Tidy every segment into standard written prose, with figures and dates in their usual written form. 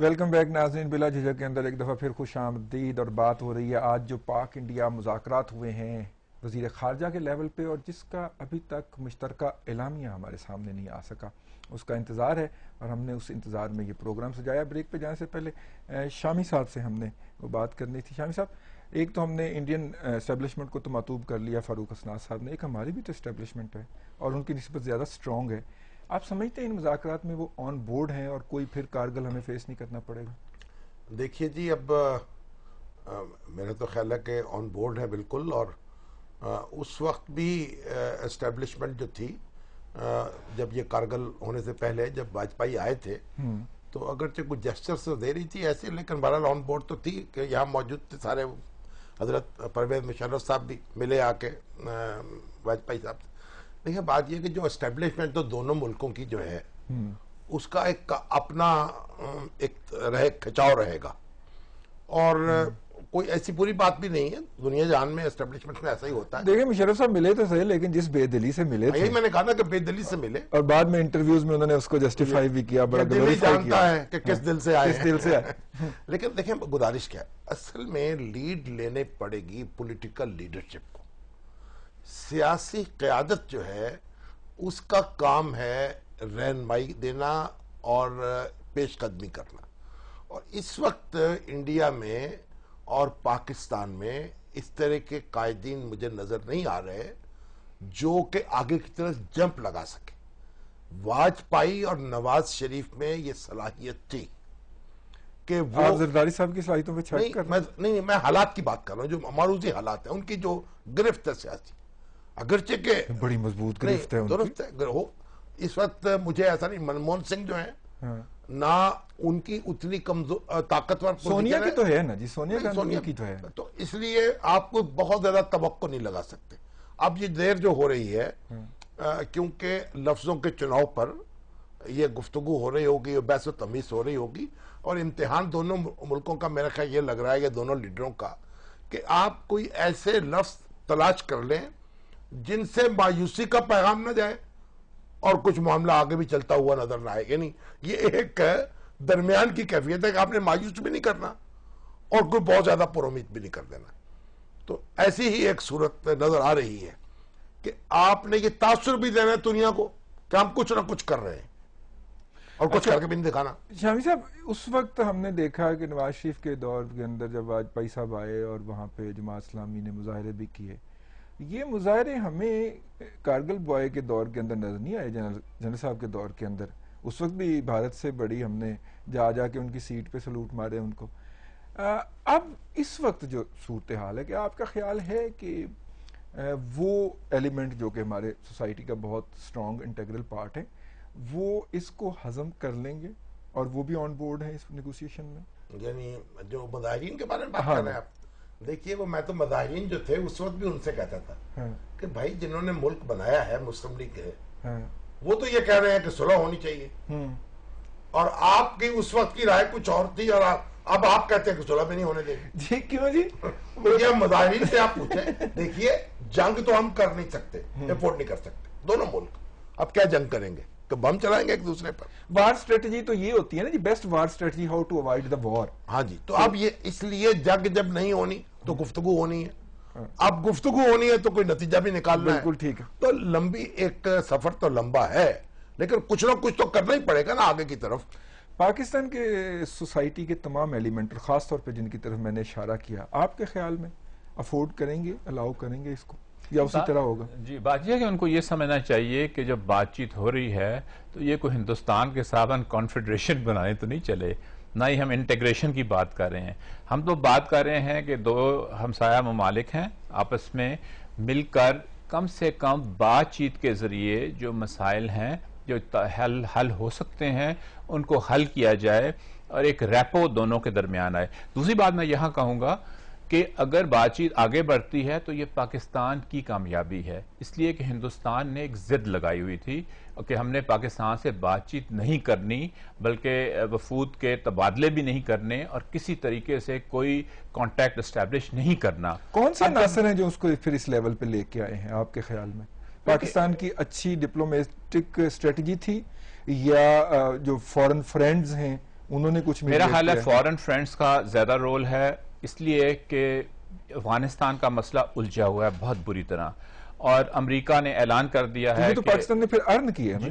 Welcome back ناظرین، بلا جھجک کے اندر ایک دفعہ پھر خوش آمدید اور بات ہو رہی ہے آج جو پاک انڈیا مذاکرات ہوئے ہیں وزیر خارجہ کے لیول پہ، اور جس کا ابھی تک مشترکہ اعلامیہ ہمارے سامنے نہیں آ سکا، اس کا انتظار ہے اور ہم نے اس انتظار میں یہ پروگرام سجایا۔ بریک پہ جانے سے پہلے شامی صاحب سے ہم نے وہ بات کرنی تھی۔ شامی صاحب، ایک تو ہم نے انڈین اسٹیبلشمنٹ کو تو مطلوب کر لیا فاروق اسناد صاحب نے، ایک ہماری بھی تو اسٹیبلشمنٹ ہے اور ان کی نسبت زیادہ اسٹرانگ ہے۔ آپ سمجھتے ہیں ان مذاکرات میں وہ آن بورڈ ہیں اور کوئی پھر کارگل ہمیں فیس نہیں کرنا پڑے گا؟ دیکھیے جی، اب میرا تو خیال ہے کہ آن بورڈ ہے بالکل، اور اس وقت بھی اسٹیبلشمنٹ جو تھی جب یہ کارگل ہونے سے پہلے جب واجپئی آئے تھے تو اگرچہ کچھ جسچرز دے رہی تھی ایسے، لیکن بہرحال آن بورڈ تو تھی کہ یہاں موجود تھے سارے۔ حضرت پرویز مشرف صاحب بھی ملے آ کے واجپئی صاحب سے۔ دیکھیں، بات یہ کہ جو اسٹیبلشمنٹ تو دونوں ملکوں کی جو ہے اس کا ایک اپنا ایک کھچاؤ رہے گا، اور کوئی ایسی پوری بات بھی نہیں ہے، دنیا جہان میں اسٹیبلشمنٹ میں ایسا ہی ہوتا ہے۔ دیکھیں، مشرف صاحب ملے تو صحیح، لیکن جس بے دلی سے ملے تھے، یہی میں نے کہا نا کہ بے دلی سے ملے، اور بعد میں انٹرویوز میں انہوں نے اس کو جسٹیفائی بھی کیا، بڑا گلوریفائی کیا، جانتا ہے کہ کس دل سے آئے، کس دل سے آئے۔ لیکن دیکھیں، گزارش کیا ہے، اصل میں لیڈ لینے پڑے گی پولیٹیکل لیڈرشپ کو۔ سیاسی قیادت جو ہے اس کا کام ہے رہنمائی دینا اور پیش قدمی کرنا، اور اس وقت انڈیا میں اور پاکستان میں اس طرح کے قائدین مجھے نظر نہیں آ رہے جو کہ آگے کی طرف جمپ لگا سکے۔ واجپئی اور نواز شریف میں یہ صلاحیت تھی کہ وہ، آپ زرداری صاحب کی صلاحیتوں پہ چھٹ کر نہیں، میں حالات کی بات کر رہا ہوں، جو معروضی حالات ہیں ان کی جو گرفت ہے سیاسی، اگرچہ کہ بڑی مضبوط گرفت ہے ان کی۔ درست ہے، اس وقت مجھے ایسا نہیں، منموہن سنگھ جو ہیں نہ ان کی اتنی کمزور طاقتور، سونیا کی تو ہے نا جی، سونیا گاندھی کی تو ہے، تو اس لیے آپ کو بہت زیادہ توقع نہیں لگا سکتے۔ اب یہ دیر جو ہو رہی ہے کیونکہ لفظوں کے چناؤ پر یہ گفتگو ہو رہی ہوگی، بحث و تمیز ہو رہی ہوگی، اور امتحان دونوں ملکوں کا میرا خیال یہ لگ رہا ہے، یہ دونوں لیڈروں کا، کہ آپ کوئی ایسے لفظ تلاش کر لیں جن سے مایوسی کا پیغام نہ جائے اور کچھ معاملہ آگے بھی چلتا ہوا نظر نہ آئے۔ یعنی یہ ایک درمیان کی کیفیت ہے کہ آپ نے مایوس بھی نہیں کرنا اور کوئی بہت زیادہ پر امید بھی نہیں کر دینا۔ تو ایسی ہی ایک صورت نظر آ رہی ہے کہ آپ نے یہ تاثر بھی دینا ہے دنیا کو کہ ہم کچھ نہ کچھ کر رہے ہیں، اور کچھ کر کے بھی نہیں دکھانا۔ شامی صاحب، اس وقت ہم نے دیکھا کہ نواز شریف کے دور کے اندر جب واجپئی صاحب آئے اور وہاں پہ جماعت اسلامی نے مظاہرے بھی کیے، یہ مظاہرے ہمیں کارگل بوائے کے دور کے اندر نظر نہیں آئے، جنرل صاحب کے دور کے اندر۔ اس وقت بھی بھارت سے بڑی ہم نے جا کے ان کی سیٹ پہ سلوٹ مارے ان کو۔ اب اس وقت جو صورتحال ہے، کہ آپ کا خیال ہے کہ وہ ایلیمنٹ جو کہ ہمارے سوسائٹی کا بہت اسٹرانگ انٹیگرل پارٹ ہے، وہ اس کو ہضم کر لیں گے اور وہ بھی آن بورڈ ہیں اس نیگوسیشن میں؟ یعنی جو مظاہرین کے بارے میں بات کر رہے ہیں آپ، دیکھیے، وہ میں تو مظاہرین جو تھے اس وقت بھی ان سے کہتا تھا کہ بھائی جنہوں نے ملک بنایا ہے مسلم لیگ کے، وہ تو یہ کہہ رہے ہیں کہ صلح ہونی چاہیے، اور آپ کی اس وقت کی رائے کچھ اور تھی، اور اب آپ کہتے ہیں کہ صلح بھی نہیں ہونے دیں گے۔ جی کیوں جی؟ یہ مظاہرین سے آپ پوچھیں، دیکھیے جنگ تو ہم کر نہیں سکتے، افورڈ نہیں کر سکتے دونوں ملک، اب کیا جنگ کریں گے کہ بم چلائیں گے ایک دوسرے پر؟ وار اسٹریٹجی تو یہ ہوتی ہے نا جی، best war strategy, how to avoid the war. ہاں جی، تو اب یہ اس لیے جنگ جب نہیں ہونی تو گفتگو ہونی ہے، اب گفتگو ہونی ہے تو کوئی نتیجہ بھی نکالنا ہے۔ بالکل ٹھیک ہے۔ تو لمبی ایک سفر تو لمبا ہے، لیکن کچھ نہ کچھ تو کرنا ہی پڑے گا نا آگے کی طرف۔ پاکستان کے سوسائٹی کے تمام ایلیمنٹ، اور خاص طور پہ جن کی طرف میں نے اشارہ کیا، آپ کے خیال میں افورڈ کریں گے، الاؤ کریں گے اس کو، یا اسی طرح ہوگا؟ جی، بات یہ ہے کہ ان کو یہ سمجھنا چاہیے کہ جب بات چیت ہو رہی ہے تو یہ کوئی ہندوستان کے ساتھ ہم کانفیڈریشن بنانے تو نہیں چلے، نہ ہی ہم انٹیگریشن کی بات کر رہے ہیں۔ ہم تو بات کر رہے ہیں کہ دو ہمسایہ ممالک ہیں، آپس میں مل کر کم سے کم بات چیت کے ذریعے جو مسائل ہیں جو حل ہو سکتے ہیں ان کو حل کیا جائے، اور ایک ریپو دونوں کے درمیان آئے۔ دوسری بات میں یہاں کہوں گا کہ اگر بات چیت آگے بڑھتی ہے تو یہ پاکستان کی کامیابی ہے، اس لیے کہ ہندوستان نے ایک ضد لگائی ہوئی تھی کہ ہم نے پاکستان سے بات چیت نہیں کرنی، بلکہ وفود کے تبادلے بھی نہیں کرنے، اور کسی طریقے سے کوئی کانٹیکٹ اسٹیبلش نہیں کرنا۔ کون سے عناصر ہیں جو اس کو پھر اس لیول پہ لے کے آئے ہیں آپ کے خیال میں؟ پاکستان کی اچھی ڈپلومیٹک اسٹریٹجی تھی، یا جو فورن فرینڈز ہیں انہوں نے کچھ میرا خیال ہے فورن فرینڈز کا زیادہ رول ہے، اس لیے کہ افغانستان کا مسئلہ الجھا ہوا ہے بہت بری طرح، اور امریکہ نے اعلان کر دیا ہے تو پاکستان نے پھر ارن کیا ہے،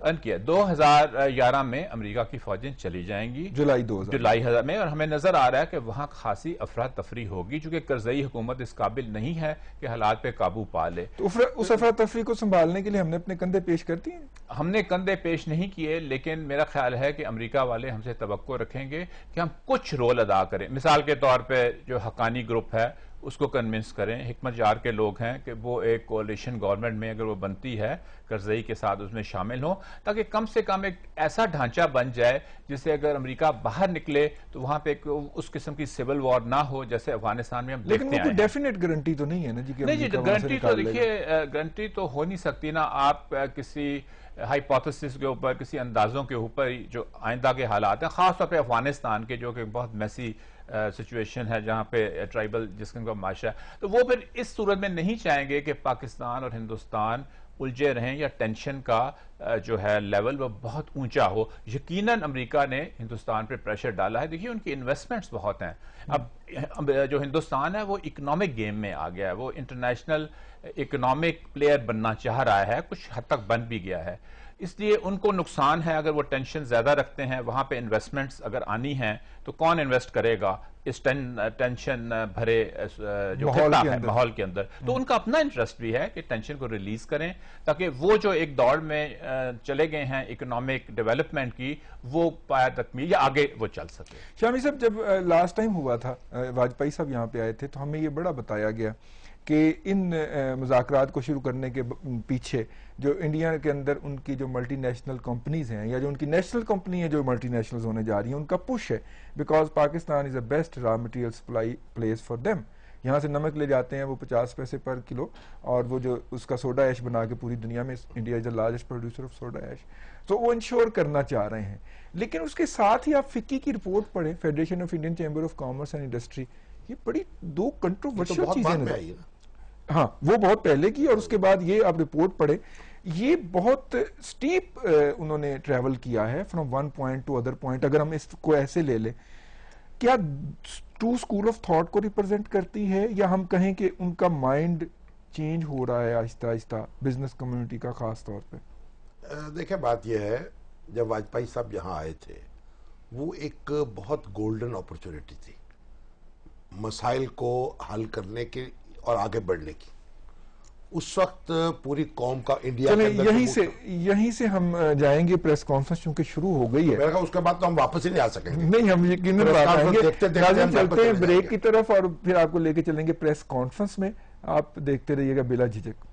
ارن کیا 2011 میں امریکہ کی فوجیں چلی جائیں گی جولائی 2000 میں، اور ہمیں نظر آ رہا ہے کہ وہاں خاصی افراتفری ہوگی، چونکہ کرزئی حکومت اس قابل نہیں ہے کہ حالات پہ قابو پا لے۔ تو اس افراتفری کو سنبھالنے کے لیے ہم نے اپنے کندھے پیش کر دیے؟ ہم نے کندھے پیش نہیں کیے، لیکن میرا خیال ہے کہ امریکہ والے ہم سے توقع رکھیں گے کہ ہم کچھ رول ادا کریں۔ مثال کے طور پہ جو حقانی گروپ ہے اس کو کنونس کریں، حکمت جار کے لوگ ہیں کہ وہ ایک کولیشن گورنمنٹ میں اگر وہ بنتی ہے کرزئی کے ساتھ اس میں شامل ہوں، تاکہ کم سے کم ایک ایسا ڈھانچہ بن جائے جس سے اگر امریکہ باہر نکلے تو وہاں پہ اس قسم کی سول وار نہ ہو جیسے افغانستان میں ہم دیکھتے ہیں۔ لیکن وہ کوئی ڈیفینیٹ گارنٹی تو نہیں ہے نا جی کہ نہیں جی، گارنٹی تو دیکھیے گارنٹی تو ہو نہیں سکتی نا، آپ کسی ہائپوتھیسس کے اوپر، کسی اندازوں کے اوپر جو آئندہ کے حالات ہیں، خاص طور پہ افغانستان کے جو کہ بہت میسی سچویشن ہے جہاں پہ ٹرائبل جس کا معاشرہ ہے، تو وہ پھر اس صورت میں نہیں چاہیں گے کہ پاکستان اور ہندوستان الجھے رہیں یا ٹینشن کا جو ہے لیول وہ بہت اونچا ہو۔ یقیناً امریکہ نے ہندوستان پہ پریشر ڈالا ہے، دیکھیے ان کی انویسٹمنٹس بہت ہیں، اب جو ہندوستان ہے وہ اکنامک گیم میں آ گیا ہے، وہ انٹرنیشنل اکنامک پلیئر بننا چاہ رہا ہے، کچھ حد تک بن بھی گیا ہے، اس لیے ان کو نقصان ہے اگر وہ ٹینشن زیادہ رکھتے ہیں۔ وہاں پہ انویسٹمنٹس اگر آنی ہیں تو کون انویسٹ کرے گا اس ٹینشن بھرے جو خطہ ہے ماحول کے اندر؟ تو ان کا اپنا انٹرسٹ بھی ہے کہ ٹینشن کو ریلیز کریں تاکہ وہ جو ایک دوڑ میں چلے گئے ہیں اکنامک ڈیولپمنٹ کی، وہ پایا تکمیل یا آگے وہ چل سکے۔ شامی صاحب، جب لاسٹ ٹائم ہوا تھا واجپئی صاحب یہاں پہ آئے تھے تو ہمیں یہ بڑا بتایا گیا کہ ان مذاکرات کو شروع کرنے کے پیچھے جو انڈیا کے اندر ان کی جو ملٹی نیشنل کمپنیز ہیں یا جو ان کی نیشنل کمپنی ہے جو ملٹی نیشنلز ہونے جا رہی ہیں، ان کا پش ہے because Pakistan is a best raw material supply place for them. یہاں سے نمک لے جاتے ہیں وہ 50 پیسے پر کلو، اور وہ جو اس کا سوڈا ایش بنا کے پوری دنیا میں India is the largest producer of soda ash, تو وہ انشور کرنا چاہ رہے ہیں۔ لیکن اس کے ساتھ ہی آپ فکی کی رپورٹ پڑھیں، federation of Indian chamber of commerce and industry, یہ بڑی دو کنٹروورشل چیزیں، ہاں وہ بہت پہلے کی، اور اس کے بعد یہ آپ رپورٹ پڑھیں، یہ بہت سٹیپ انہوں نے ٹریول کیا ہے from one point to other point. اگر ہم اس کو ایسے لے لیں، کیا ٹو اسکول آف تھاٹ کو ریپرزینٹ کرتی ہے، یا ہم کہیں کہ ان کا مائنڈ چینج ہو رہا ہے آہستہ آہستہ بزنس کمیونٹی کا خاص طور پہ؟ دیکھیں بات یہ ہے، جب واجپئی صاحب یہاں آئے تھے وہ ایک بہت گولڈن اپرچونٹی تھی مسائل کو حل کرنے کی اور آگے بڑھنے کی۔ اس وقت پوری قوم کا انڈیا کے اندر یہیں سے ہم جائیں گے پریس کانفرنس چونکہ شروع ہو گئی ہے، میرا اس کے بعد تو ہم واپس ہی نہیں آ سکیں گے۔ نہیں، ہم یقیناً آئیں گے، چلتے ہیں بریک کی طرف اور پھر آپ کو لے کے چلیں گے پریس کانفرنس میں۔ آپ دیکھتے رہیے گا بلا جھجک۔